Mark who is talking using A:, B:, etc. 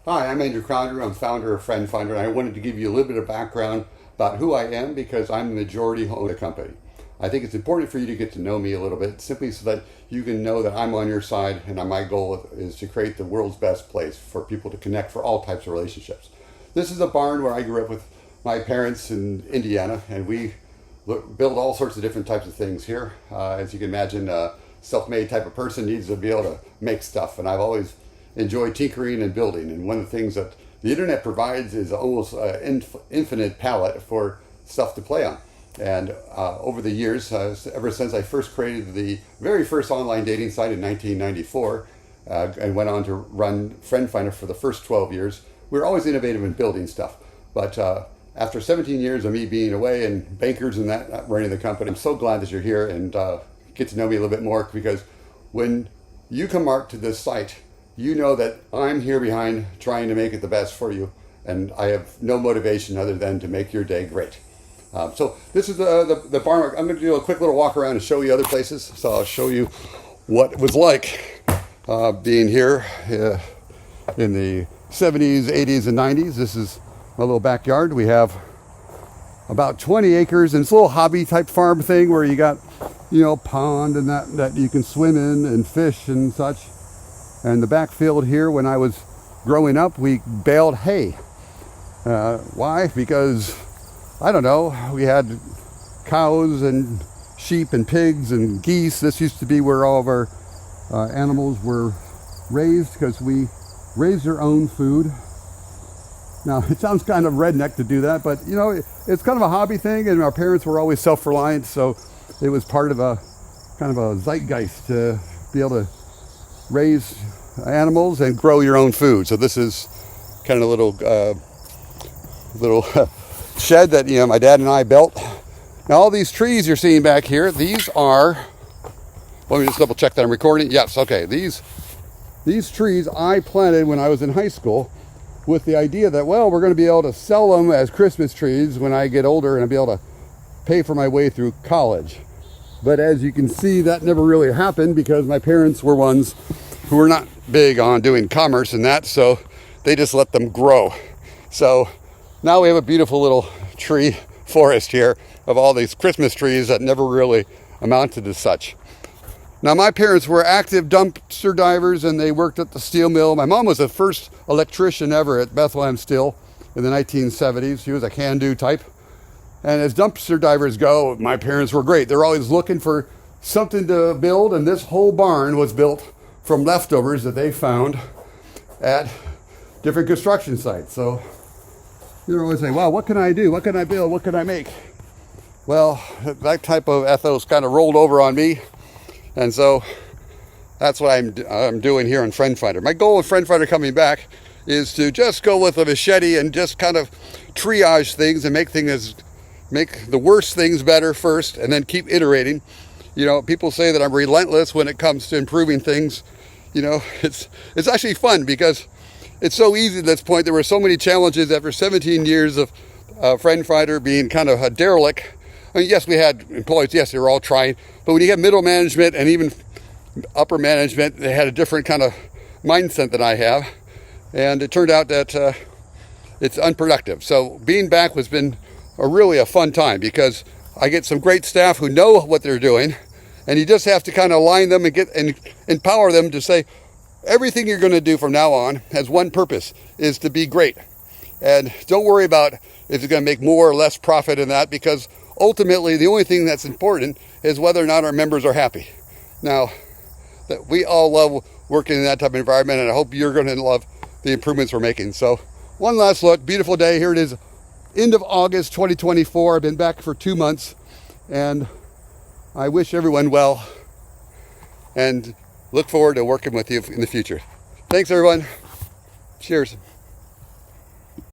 A: Hi, I'm Andrew Crowder. I'm founder of Friend Finder, and I wanted to give you a little bit of background about who I am because I'm the majority owner of the company. I think it's important for you to get to know me a little bit, simply so that you can know that I'm on your side, and my goal is to create the world's best place for people to connect for all types of relationships. This is a barn where I grew up with my parents in Indiana, and we build all sorts of different types of things here. As you can imagine, a self-made type of person needs to be able to make stuff, and I've always enjoy tinkering and building, and one of the things that the internet provides is almost an infinite palette for stuff to play on. And over the years, ever since I first created the very first online dating site in 1994 and went on to run Friend Finder for the first 12 years, we were always innovative in building stuff. But after 17 years of me being away and bankers and that running the company, I'm so glad that you're here and get to know me a little bit more, because when you come out to this site, you know that I'm here behind trying to make it the best for you, and I have no motivation other than to make your day great. So this is the barn. I'm going to do a quick little walk around and show you other places. So I'll show you what it was like being here in the 70s, 80s, and 90s. This is my little backyard. We have about 20 acres, and it's a little hobby type farm thing where you got, pond and that you can swim in and fish and such. And the backfield here, when I was growing up, we baled hay. Why? Because, I don't know, we had cows and sheep and pigs and geese. This used to be where all of our animals were raised, because we raised our own food. Now, it sounds kind of redneck to do that, but, it's kind of a hobby thing, and our parents were always self-reliant, so it was part of a kind of a zeitgeist to be able to raise animals and grow your own food. So this is kind of a little shed that my dad and I built. Now all these trees you're seeing back here, these are, let me just double check that I'm recording. Yes, okay. These trees I planted when I was in high school with the idea that, well, we're going to be able to sell them as Christmas trees when I get older and I'll be able to pay for my way through college. But as you can see, that never really happened, because my parents were ones who were not big on doing commerce and that, so they just let them grow. So now we have a beautiful little tree forest here of all these Christmas trees that never really amounted to such. Now my parents were active dumpster divers, and they worked at the steel mill. My mom was the first electrician ever at Bethlehem Steel in the 1970s. She was a can-do type. And as dumpster divers go, my parents were great. They're always looking for something to build, and this whole barn was built from leftovers that they found at different construction sites. So you're always saying, wow, what can I do? What can I build? What can I make? Well, that type of ethos kind of rolled over on me, and so that's what I'm doing here in Friend Finder. My goal with Friend Finder coming back is to just go with a machete and just kind of triage things and make the worst things better first, and then keep iterating. People say that I'm relentless when it comes to improving things. It's actually fun, because it's so easy at this point. There were so many challenges after 17 years of Friend Finder being kind of a derelict. I mean, yes, we had employees. Yes, they were all trying. But when you get middle management and even upper management, they had a different kind of mindset than I have. And it turned out that it's unproductive. So being back has been really a fun time, because I get some great staff who know what they're doing, and you just have to kind of align them and empower them to say, everything you're going to do from now on has one purpose, is to be great. And don't worry about if you're going to make more or less profit in that, because ultimately the only thing that's important is whether or not our members are happy. Now, that we all love working in that type of environment, and I hope you're going to love the improvements we're making. So one last look, beautiful day. Here it is, end of August 2024. I've been back for 2 months, and I wish everyone well and look forward to working with you in the future. Thanks, everyone. Cheers.